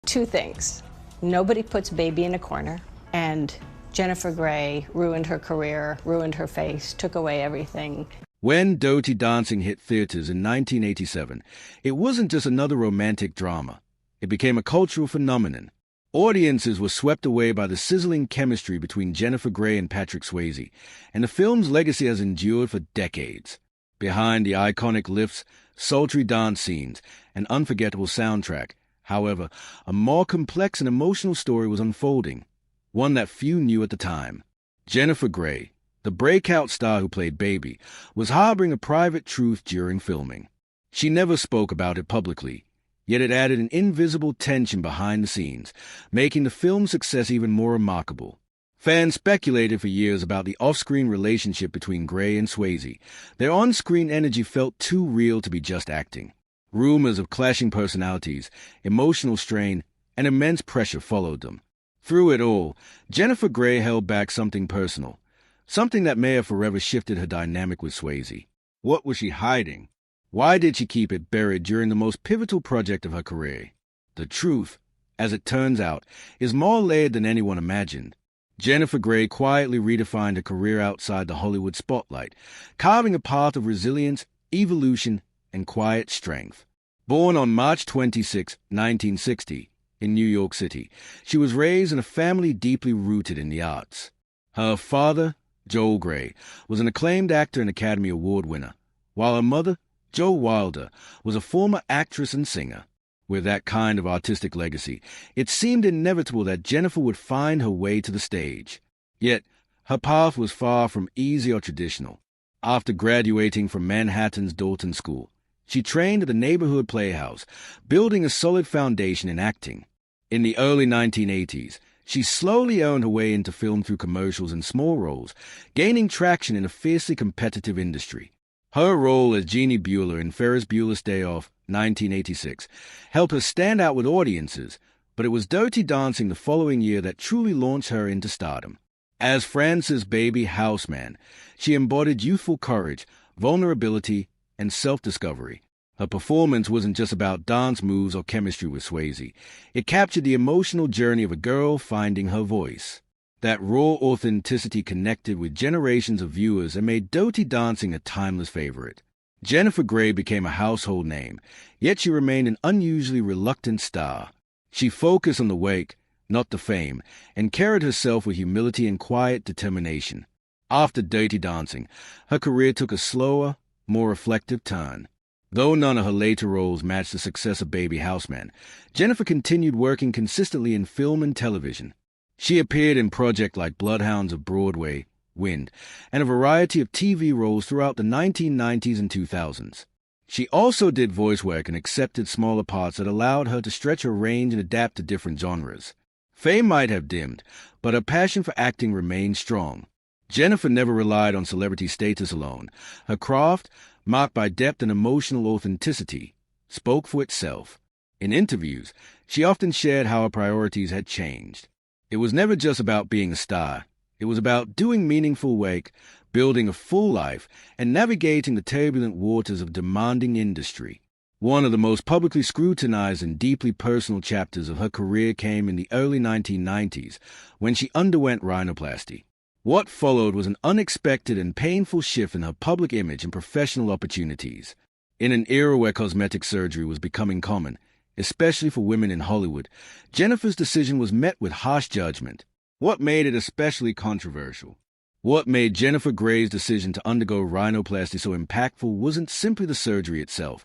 Two things. Nobody puts baby in a corner, and Jennifer Grey ruined her career, ruined her face, took away everything. When Dirty Dancing hit theaters in 1987, it wasn't just another romantic drama. It became a cultural phenomenon. Audiences were swept away by the sizzling chemistry between Jennifer Grey and Patrick Swayze, and the film's legacy has endured for decades. Behind the iconic lifts, sultry dance scenes, and unforgettable soundtrack, however, a more complex and emotional story was unfolding, one that few knew at the time. Jennifer Grey, the breakout star who played Baby, was harboring a private truth during filming. She never spoke about it publicly, yet it added an invisible tension behind the scenes, making the film's success even more remarkable. Fans speculated for years about the off-screen relationship between Grey and Swayze. Their on-screen energy felt too real to be just acting. Rumors of clashing personalities, emotional strain, and immense pressure followed them. Through it all, Jennifer Grey held back something personal, something that may have forever shifted her dynamic with Swayze. What was she hiding? Why did she keep it buried during the most pivotal project of her career? The truth, as it turns out, is more layered than anyone imagined. Jennifer Grey quietly redefined her career outside the Hollywood spotlight, carving a path of resilience, evolution, and quiet strength. Born on March 26, 1960, in New York City, she was raised in a family deeply rooted in the arts. Her father, Joel Grey, was an acclaimed actor and Academy Award winner, while her mother, Jo Wilder, was a former actress and singer. With that kind of artistic legacy, it seemed inevitable that Jennifer would find her way to the stage. Yet, her path was far from easy or traditional. After graduating from Manhattan's Dalton School, she trained at the neighborhood playhouse, building a solid foundation in acting. In the early 1980s, she slowly earned her way into film through commercials and small roles, gaining traction in a fiercely competitive industry. Her role as Jeannie Bueller in Ferris Bueller's Day Off, 1986, helped her stand out with audiences, but it was Dirty Dancing the following year that truly launched her into stardom. As France's baby houseman, she embodied youthful courage, vulnerability, and self-discovery. Her performance wasn't just about dance moves or chemistry with Swayze. It captured the emotional journey of a girl finding her voice. That raw authenticity connected with generations of viewers and made Dirty Dancing a timeless favorite. Jennifer Grey became a household name, yet she remained an unusually reluctant star. She focused on the wake, not the fame, and carried herself with humility and quiet determination. After Dirty Dancing, her career took a slower, more reflective turn. Though none of her later roles matched the success of Baby Houseman, Jennifer continued working consistently in film and television. She appeared in projects like Bloodhounds of Broadway, Wind, and a variety of TV roles throughout the 1990s and 2000s. She also did voice work and accepted smaller parts that allowed her to stretch her range and adapt to different genres. Fame might have dimmed, but her passion for acting remained strong. Jennifer never relied on celebrity status alone. Her craft, marked by depth and emotional authenticity, spoke for itself. In interviews, she often shared how her priorities had changed. It was never just about being a star. It was about doing meaningful work, building a full life, and navigating the turbulent waters of demanding industry. One of the most publicly scrutinized and deeply personal chapters of her career came in the early 1990s, when she underwent rhinoplasty. What followed was an unexpected and painful shift in her public image and professional opportunities. In an era where cosmetic surgery was becoming common, especially for women in Hollywood, Jennifer's decision was met with harsh judgment. What made it especially controversial? What made Jennifer Grey's decision to undergo rhinoplasty so impactful wasn't simply the surgery itself,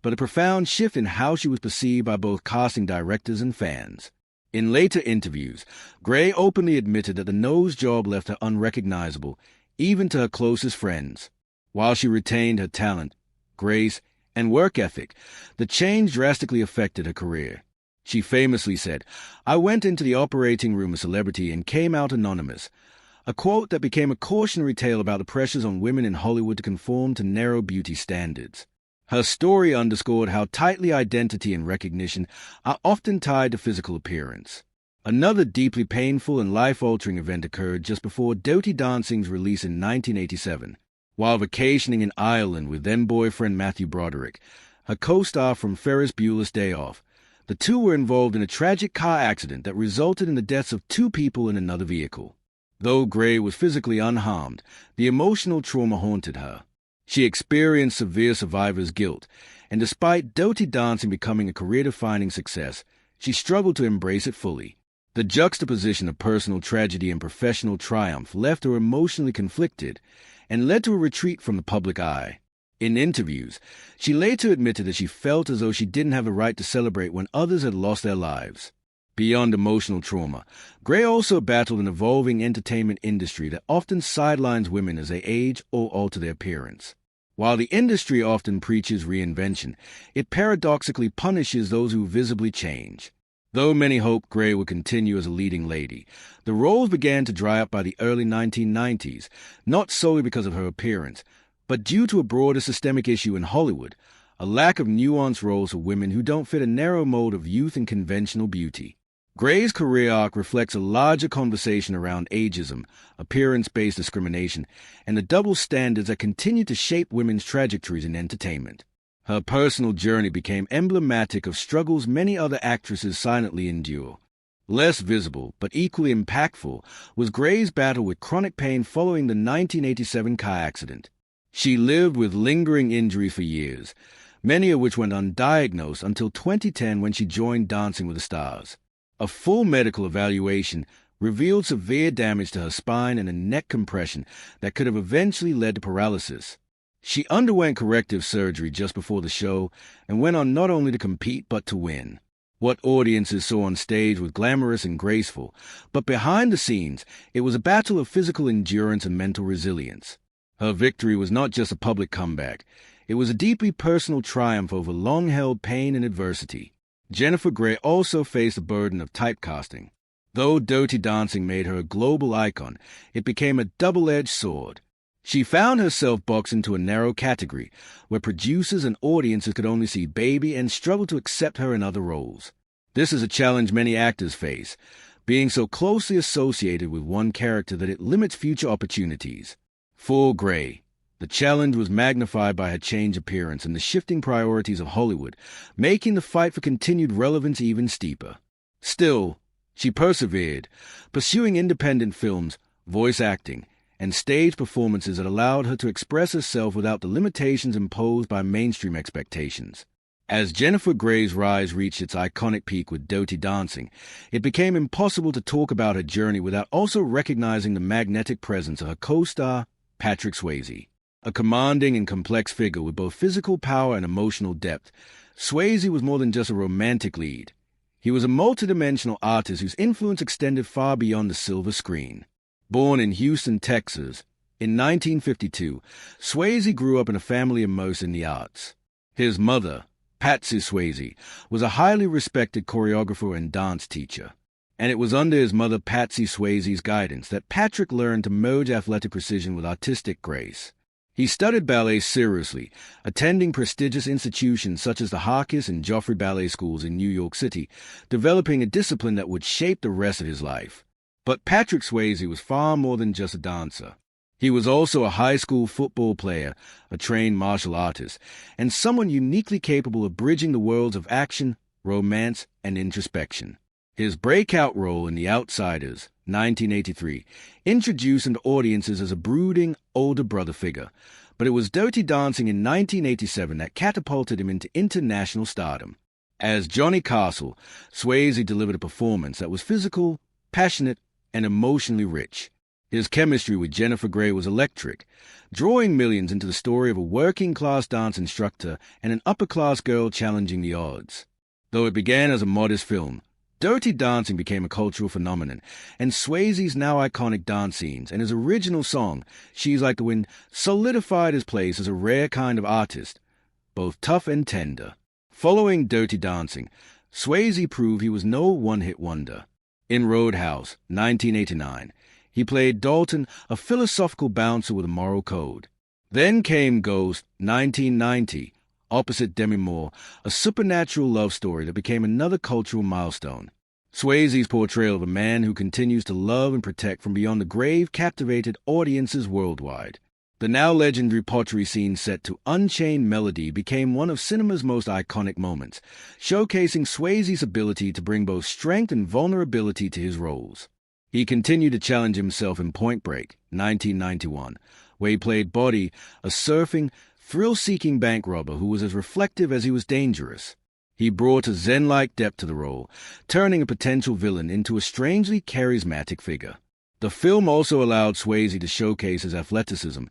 but a profound shift in how she was perceived by both casting directors and fans. In later interviews, Grey openly admitted that the nose job left her unrecognizable, even to her closest friends. While she retained her talent, grace, and work ethic, the change drastically affected her career. She famously said, "I went into the operating room a celebrity and came out anonymous," a quote that became a cautionary tale about the pressures on women in Hollywood to conform to narrow beauty standards. Her story underscored how tightly identity and recognition are often tied to physical appearance. Another deeply painful and life-altering event occurred just before Dirty Dancing's release in 1987. While vacationing in Ireland with then-boyfriend Matthew Broderick, her co-star from Ferris Bueller's Day Off, The two were involved in a tragic car accident that resulted in the deaths of two people in another vehicle. Though Gray was physically unharmed, the emotional trauma haunted her. She experienced severe survivor's guilt, and despite Dirty Dancing becoming a career-defining success, she struggled to embrace it fully. The juxtaposition of personal tragedy and professional triumph left her emotionally conflicted and led to a retreat from the public eye. In interviews, she later admitted that she felt as though she didn't have the right to celebrate when others had lost their lives. Beyond emotional trauma, Gray also battled an evolving entertainment industry that often sidelines women as they age or alter their appearance. While the industry often preaches reinvention, it paradoxically punishes those who visibly change. Though many hoped Gray would continue as a leading lady, the roles began to dry up by the early 1990s, not solely because of her appearance, but due to a broader systemic issue in Hollywood, a lack of nuanced roles for women who don't fit a narrow mold of youth and conventional beauty. Gray's career arc reflects a larger conversation around ageism, appearance-based discrimination, and the double standards that continue to shape women's trajectories in entertainment. Her personal journey became emblematic of struggles many other actresses silently endure. Less visible, but equally impactful, was Gray's battle with chronic pain following the 1987 car accident. She lived with lingering injuries for years, many of which went undiagnosed until 2010 when she joined Dancing with the Stars. A full medical evaluation revealed severe damage to her spine and a neck compression that could have eventually led to paralysis. She underwent corrective surgery just before the show and went on not only to compete but to win. What audiences saw on stage was glamorous and graceful, but behind the scenes, it was a battle of physical endurance and mental resilience. Her victory was not just a public comeback. It was a deeply personal triumph over long-held pain and adversity. Jennifer Grey also faced the burden of typecasting. Though Dirty Dancing made her a global icon, it became a double-edged sword. She found herself boxed into a narrow category, where producers and audiences could only see Baby and struggled to accept her in other roles. This is a challenge many actors face, being so closely associated with one character that it limits future opportunities. For Grey, the challenge was magnified by her changed appearance and the shifting priorities of Hollywood, making the fight for continued relevance even steeper. Still, she persevered, pursuing independent films, voice acting, and stage performances that allowed her to express herself without the limitations imposed by mainstream expectations. As Jennifer Grey's rise reached its iconic peak with Dirty Dancing, it became impossible to talk about her journey without also recognizing the magnetic presence of her co-star, Patrick Swayze. A commanding and complex figure with both physical power and emotional depth, Swayze was more than just a romantic lead. He was a multidimensional artist whose influence extended far beyond the silver screen. Born in Houston, Texas, in 1952, Swayze grew up in a family immersed in the arts. His mother, Patsy Swayze, was a highly respected choreographer and dance teacher, and it was under his mother Patsy Swayze's guidance that Patrick learned to merge athletic precision with artistic grace. He studied ballet seriously, attending prestigious institutions such as the Harkis and Joffrey Ballet Schools in New York City, developing a discipline that would shape the rest of his life. But Patrick Swayze was far more than just a dancer. He was also a high school football player, a trained martial artist, and someone uniquely capable of bridging the worlds of action, romance, and introspection. His breakout role in The Outsiders, 1983, introduced him to audiences as a brooding, older brother figure, but it was Dirty Dancing in 1987 that catapulted him into international stardom. As Johnny Castle, Swayze delivered a performance that was physical, passionate, and emotionally rich. His chemistry with Jennifer Grey was electric, drawing millions into the story of a working-class dance instructor and an upper-class girl challenging the odds. Though it began as a modest film, Dirty Dancing became a cultural phenomenon, and Swayze's now iconic dance scenes and his original song, She's Like the Wind, solidified his place as a rare kind of artist, both tough and tender. Following Dirty Dancing, Swayze proved he was no one-hit wonder. In Roadhouse, 1989, he played Dalton, a philosophical bouncer with a moral code. Then came Ghost, 1990, opposite Demi Moore, a supernatural love story that became another cultural milestone. Swayze's portrayal of a man who continues to love and protect from beyond the grave captivated audiences worldwide. The now legendary pottery scene set to Unchained Melody became one of cinema's most iconic moments, showcasing Swayze's ability to bring both strength and vulnerability to his roles. He continued to challenge himself in Point Break, 1991, where he played Boddy, a surfing, thrill-seeking bank robber who was as reflective as he was dangerous. He brought a zen-like depth to the role, turning a potential villain into a strangely charismatic figure. The film also allowed Swayze to showcase his athleticism,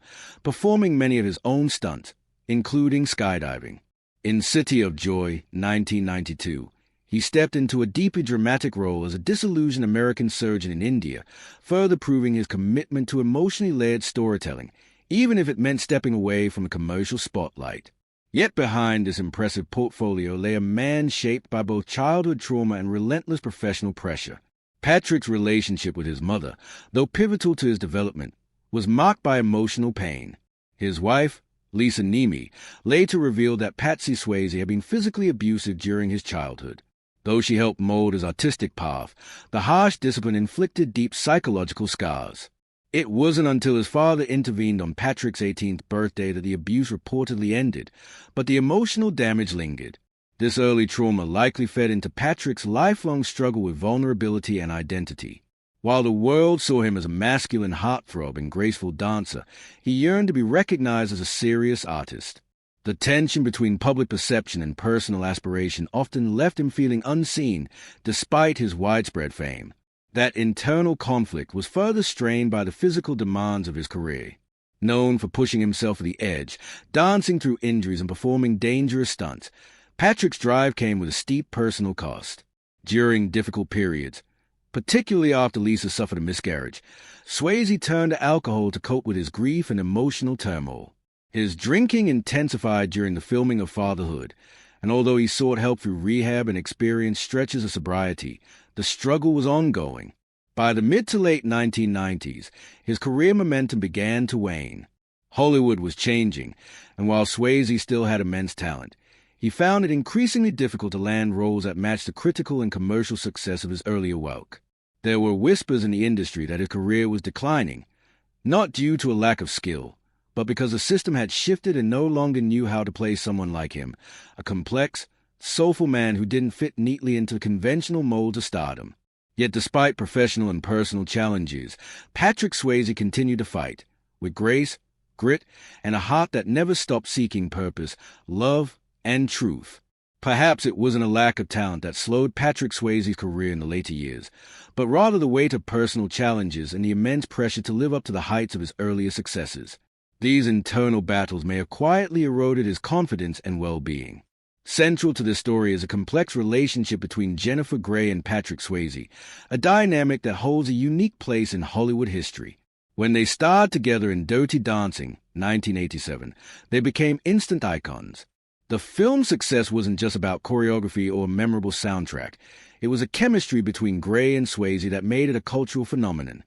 performing many of his own stunts, including skydiving. In City of Joy, 1992, he stepped into a deeply dramatic role as a disillusioned American surgeon in India, further proving his commitment to emotionally layered storytelling, even if it meant stepping away from the commercial spotlight. Yet behind this impressive portfolio lay a man shaped by both childhood trauma and relentless professional pressure. Patrick's relationship with his mother, though pivotal to his development, was marked by emotional pain. His wife, Lisa Nemi, later revealed that Patsy Swayze had been physically abusive during his childhood. Though she helped mold his artistic path, the harsh discipline inflicted deep psychological scars. It wasn't until his father intervened on Patrick's 18th birthday that the abuse reportedly ended, but the emotional damage lingered. This early trauma likely fed into Patrick's lifelong struggle with vulnerability and identity. While the world saw him as a masculine heartthrob and graceful dancer, he yearned to be recognized as a serious artist. The tension between public perception and personal aspiration often left him feeling unseen, despite his widespread fame. That internal conflict was further strained by the physical demands of his career. Known for pushing himself to the edge, dancing through injuries and performing dangerous stunts, Patrick's drive came with a steep personal cost. During difficult periods, particularly after Lisa suffered a miscarriage, Swayze turned to alcohol to cope with his grief and emotional turmoil. His drinking intensified during the filming of Fatherhood, and although he sought help through rehab and experienced stretches of sobriety, the struggle was ongoing. By the mid to late 1990s, his career momentum began to wane. Hollywood was changing, and while Swayze still had immense talent, he found it increasingly difficult to land roles that matched the critical and commercial success of his earlier work. There were whispers in the industry that his career was declining, not due to a lack of skill, but because the system had shifted and no longer knew how to play someone like him, a complex, soulful man who didn't fit neatly into the conventional molds of stardom. Yet despite professional and personal challenges, Patrick Swayze continued to fight, with grace, grit, and a heart that never stopped seeking purpose, love, and truth. Perhaps it wasn't a lack of talent that slowed Patrick Swayze's career in the later years, but rather the weight of personal challenges and the immense pressure to live up to the heights of his earlier successes. These internal battles may have quietly eroded his confidence and well-being. Central to this story is a complex relationship between Jennifer Grey and Patrick Swayze, a dynamic that holds a unique place in Hollywood history. When they starred together in Dirty Dancing, 1987, they became instant icons. The film's success wasn't just about choreography or a memorable soundtrack. It was a chemistry between Grey and Swayze that made it a cultural phenomenon.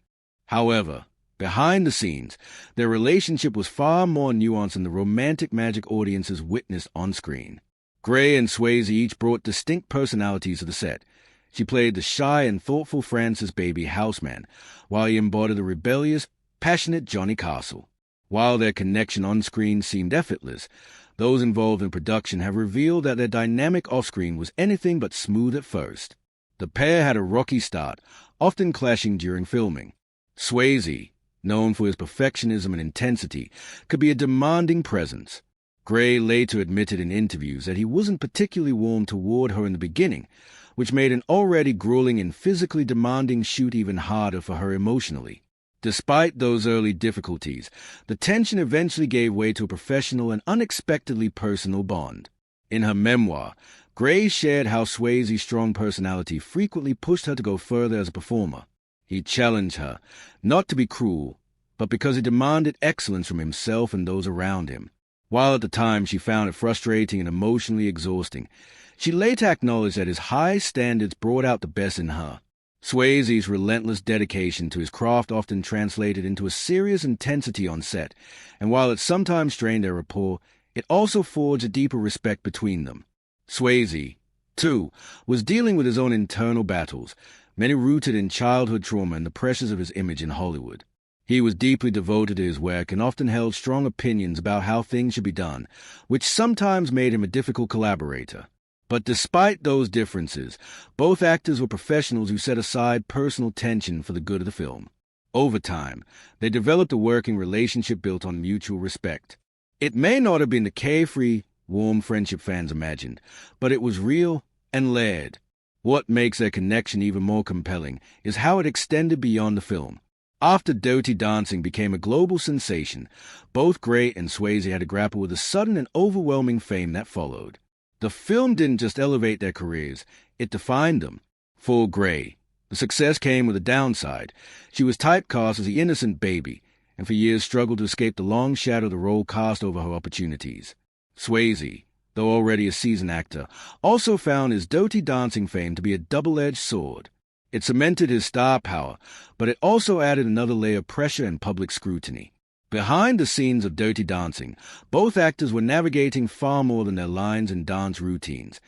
However, behind the scenes, their relationship was far more nuanced than the romantic magic audiences witnessed on screen. Grey and Swayze each brought distinct personalities to the set. She played the shy and thoughtful Francis Baby Houseman, while he embodied the rebellious, passionate Johnny Castle. While their connection on screen seemed effortless, those involved in production have revealed that their dynamic off-screen was anything but smooth at first. The pair had a rocky start, often clashing during filming. Swayze, known for his perfectionism and intensity, could be a demanding presence. Grey later admitted in interviews that he wasn't particularly warm toward her in the beginning, which made an already grueling and physically demanding shoot even harder for her emotionally. Despite those early difficulties, the tension eventually gave way to a professional and unexpectedly personal bond. In her memoir, Grey shared how Swayze's strong personality frequently pushed her to go further as a performer. He challenged her, not to be cruel, but because he demanded excellence from himself and those around him. While at the time she found it frustrating and emotionally exhausting, she later acknowledged that his high standards brought out the best in her. Swayze's relentless dedication to his craft often translated into a serious intensity on set, and while it sometimes strained their rapport, it also forged a deeper respect between them. Swayze, too, was dealing with his own internal battles, many rooted in childhood trauma and the pressures of his image in Hollywood. He was deeply devoted to his work and often held strong opinions about how things should be done, which sometimes made him a difficult collaborator. But despite those differences, both actors were professionals who set aside personal tension for the good of the film. Over time, they developed a working relationship built on mutual respect. It may not have been the carefree, warm friendship fans imagined, but it was real and layered. What makes their connection even more compelling is how it extended beyond the film. After Dirty Dancing became a global sensation, both Gray and Swayze had to grapple with the sudden and overwhelming fame that followed. The film didn't just elevate their careers, it defined them. For Gray, the success came with a downside. She was typecast as the innocent baby, and for years struggled to escape the long shadow the role cast over her opportunities. Swayze, though already a seasoned actor, also found his Dirty Dancing fame to be a double-edged sword. It cemented his star power, but it also added another layer of pressure and public scrutiny. Behind the scenes of Dirty Dancing, both actors were navigating far more than their lines and dance routines.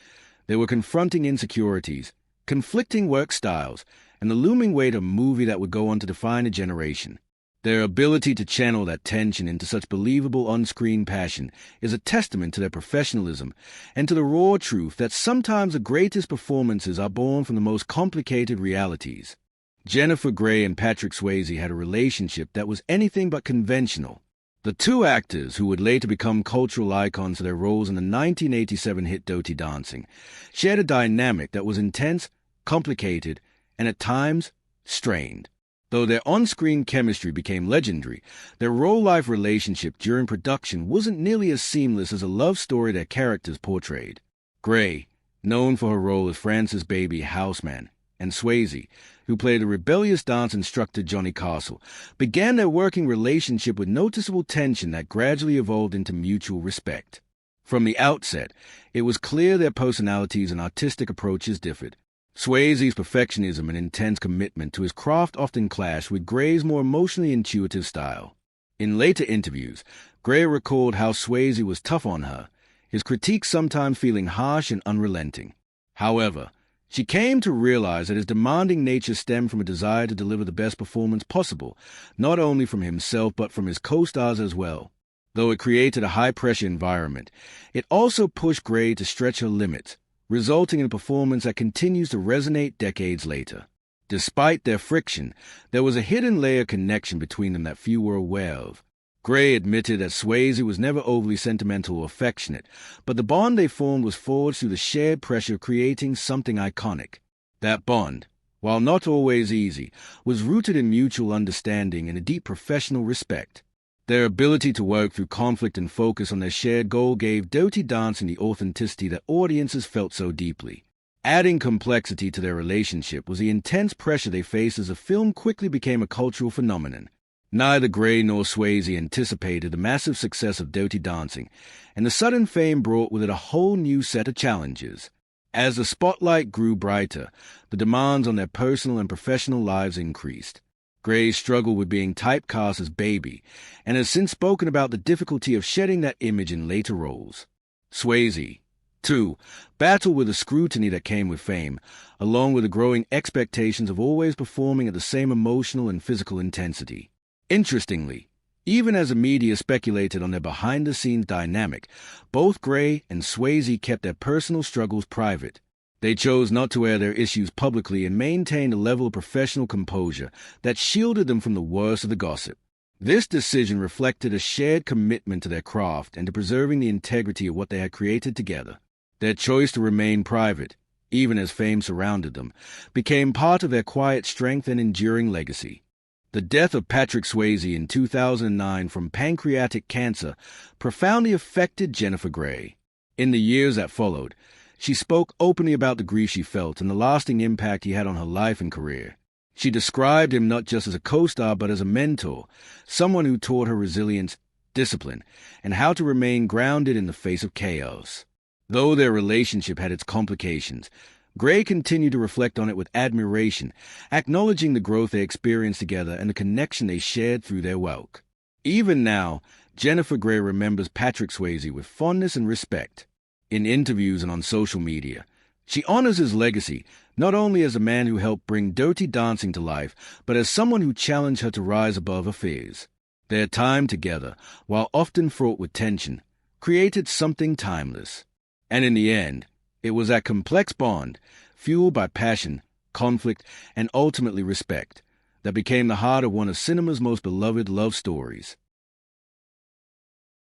They were confronting insecurities, conflicting work styles, and the looming weight of a movie that would go on to define a generation. Their ability to channel that tension into such believable on-screen passion is a testament to their professionalism and to the raw truth that sometimes the greatest performances are born from the most complicated realities. Jennifer Grey and Patrick Swayze had a relationship that was anything but conventional. The two actors, who would later become cultural icons for their roles in the 1987 hit Dirty Dancing, shared a dynamic that was intense, complicated, and at times strained. Though their on-screen chemistry became legendary, their real-life relationship during production wasn't nearly as seamless as a love story their characters portrayed. Grey, known for her role as Frances' baby Houseman, and Swayze, who played the rebellious dance instructor Johnny Castle, began their working relationship with noticeable tension that gradually evolved into mutual respect. From the outset, it was clear their personalities and artistic approaches differed. Swayze's perfectionism and intense commitment to his craft often clashed with Gray's more emotionally intuitive style. In later interviews, Gray recalled how Swayze was tough on her, his critiques sometimes feeling harsh and unrelenting. However, she came to realize that his demanding nature stemmed from a desire to deliver the best performance possible, not only from himself but from his co-stars as well. Though it created a high-pressure environment, it also pushed Gray to stretch her limits, resulting in a performance that continues to resonate decades later. Despite their friction, there was a hidden layer of connection between them that few were aware of. Gray admitted that Swayze was never overly sentimental or affectionate, but the bond they formed was forged through the shared pressure of creating something iconic. That bond, while not always easy, was rooted in mutual understanding and a deep professional respect. Their ability to work through conflict and focus on their shared goal gave Dirty Dancing the authenticity that audiences felt so deeply. Adding complexity to their relationship was the intense pressure they faced as the film quickly became a cultural phenomenon. Neither Gray nor Swayze anticipated the massive success of Dirty Dancing, and the sudden fame brought with it a whole new set of challenges. As the spotlight grew brighter, the demands on their personal and professional lives increased. Gray struggled with being typecast as Baby, and has since spoken about the difficulty of shedding that image in later roles. Swayze, too, battled with the scrutiny that came with fame, along with the growing expectations of always performing at the same emotional and physical intensity. Interestingly, even as the media speculated on their behind-the-scenes dynamic, both Gray and Swayze kept their personal struggles private. They chose not to air their issues publicly and maintained a level of professional composure that shielded them from the worst of the gossip. This decision reflected a shared commitment to their craft and to preserving the integrity of what they had created together. Their choice to remain private, even as fame surrounded them, became part of their quiet strength and enduring legacy. The death of Patrick Swayze in 2009 from pancreatic cancer profoundly affected Jennifer Grey. In the years that followed, she spoke openly about the grief she felt and the lasting impact he had on her life and career. She described him not just as a co-star but as a mentor, someone who taught her resilience, discipline, and how to remain grounded in the face of chaos. Though their relationship had its complications, Gray continued to reflect on it with admiration, acknowledging the growth they experienced together and the connection they shared through their work. Even now, Jennifer Grey remembers Patrick Swayze with fondness and respect. In interviews and on social media, she honors his legacy, not only as a man who helped bring Dirty Dancing to life, but as someone who challenged her to rise above her fears. Their time together, while often fraught with tension, created something timeless. And in the end, it was that complex bond, fueled by passion, conflict, and ultimately respect, that became the heart of one of cinema's most beloved love stories.